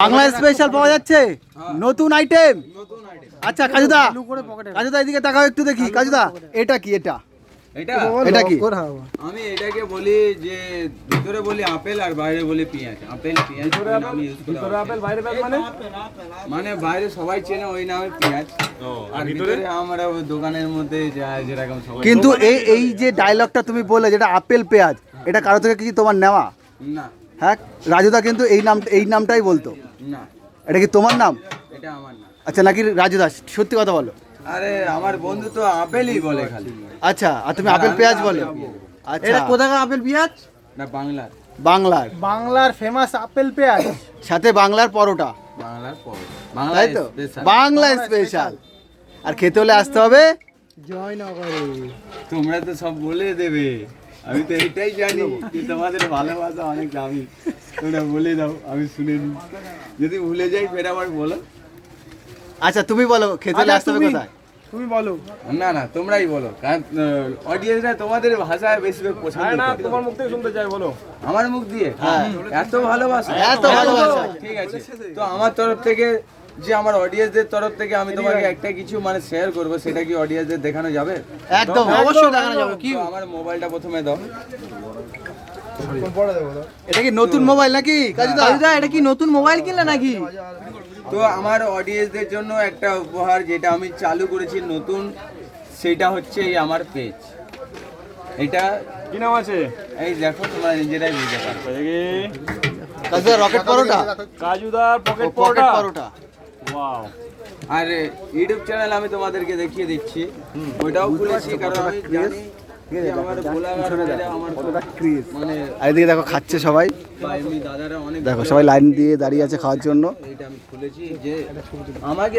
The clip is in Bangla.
বাংলা স্পেশাল পাওয়া যাচ্ছে নতুন আইটেম। আচ্ছা কাজুদা, কাজুদা এদিকে তাকাও একটু দেখি। কাজুদা এটা কি? এটা এটা কি? আমি এটাকে বলি যে ভিতরে বলি আপেল আর বাইরে বলি পেঁয়াজ। আপেল পেঁয়াজ আমি ইউজ করি। ভিতরে আপেল বাইরে পেঁয়াজ মানে বাইরে সবাই চেনে ওই নামে পেঁয়াজ, আর ভিতরে আমরা দোকানের মধ্যে যেরকম সবাই। কিন্তু এই যে ডায়লগটা তুমি বললে যেটা আপেল পেঁয়াজ, এটা কারো থেকে কিছু তোমার নেওয়া? না। হ্যাঁ, রাজুদা কিন্তু এই নামটাই বলতো। না, এটা কি তোমার নাম? এটা আমার না। আচ্ছা, নাকি রাজুদা? সত্যি কথা বলো। আরে আমার বন্ধু তো আপেলই বলে খালি। আচ্ছা, আর তুমি আপেল পেঁয়াজ বলো? আচ্ছা, এটা কোথাকার আপেল পেঁয়াজ? না, বাংলার। বাংলার ফেমাস আপেল পেঁয়াজ, সাথে বাংলার পরোটা, বাংলার পরে তাই তো? বাংলা স্পেশাল। আর খেতে হলে আসতে হবে জয়নগরে। তোমরা তো সব বলে দেবে, আমি তো এটাই জানি যে তোমাদের ভালোবাসা অনেক দামি। তোমরা বলে দাও, আমি শুনে নিই। যদি ভুলে যাই ফের আবার বলো। আচ্ছা তুমি বলো, খেতে হলে আসতে হবে কোথায়? তুমি বলো। না না, তোমরাই বলো, কারণ অডিয়েন্সরা তোমাদের ভাষায় বেশিরভাগ পছন্দ করে। না, তোমার মুখ থেকে শুনতে চাই, বলো। আমার মুখ দিয়ে? হ্যাঁ। এত ভালোবাসা, এত ভালোবাসা। ঠিক আছে, তো আমার তরফ থেকে, যে আমার অডিয়েন্সদের তরফ থেকে আমি তোমাকে একটা কিছু মানে শেয়ার করব, সেটা কি অডিয়েন্সদের দেখানো যাবে? একদম, অবশ্যই দেখানো যাবে। কি তো আমার মোবাইলটা প্রথমে দাও। এটা কি নতুন মোবাইল নাকি কাজুদা? কাজুদা, এটা কি নতুন মোবাইল কিনলে নাকি? তো আমার অডিয়েন্সদের জন্য একটা উপহার যেটা আমি চালু করেছি নতুন, সেটা হচ্ছে এই আমার পেজ। এটা কি নাম আছে? এই দেখো, তোমরা নিজেরাই বুঝতে পারবে। কাজুদা রকেট পরোটা, কাজুদার পকেট পকেট পরোটা। পরোটা। ওয়াও। আর ইউটিউব চ্যানেল আমি তোমাদেরকে দেখিয়ে দিচ্ছি, ওইটাও খুলেছি, কারণ আমি জানি যে আমার ব্লগার ভাইরা আমার মানে আর এদিকে দেখো খাচ্ছে সবাই, বা এমনি দাদারা অনেক দেখো সবাই লাইন দিয়ে দাঁড়িয়ে আছে খাওয়ার জন্য। এটা আমি খুলেছি যে আমাকে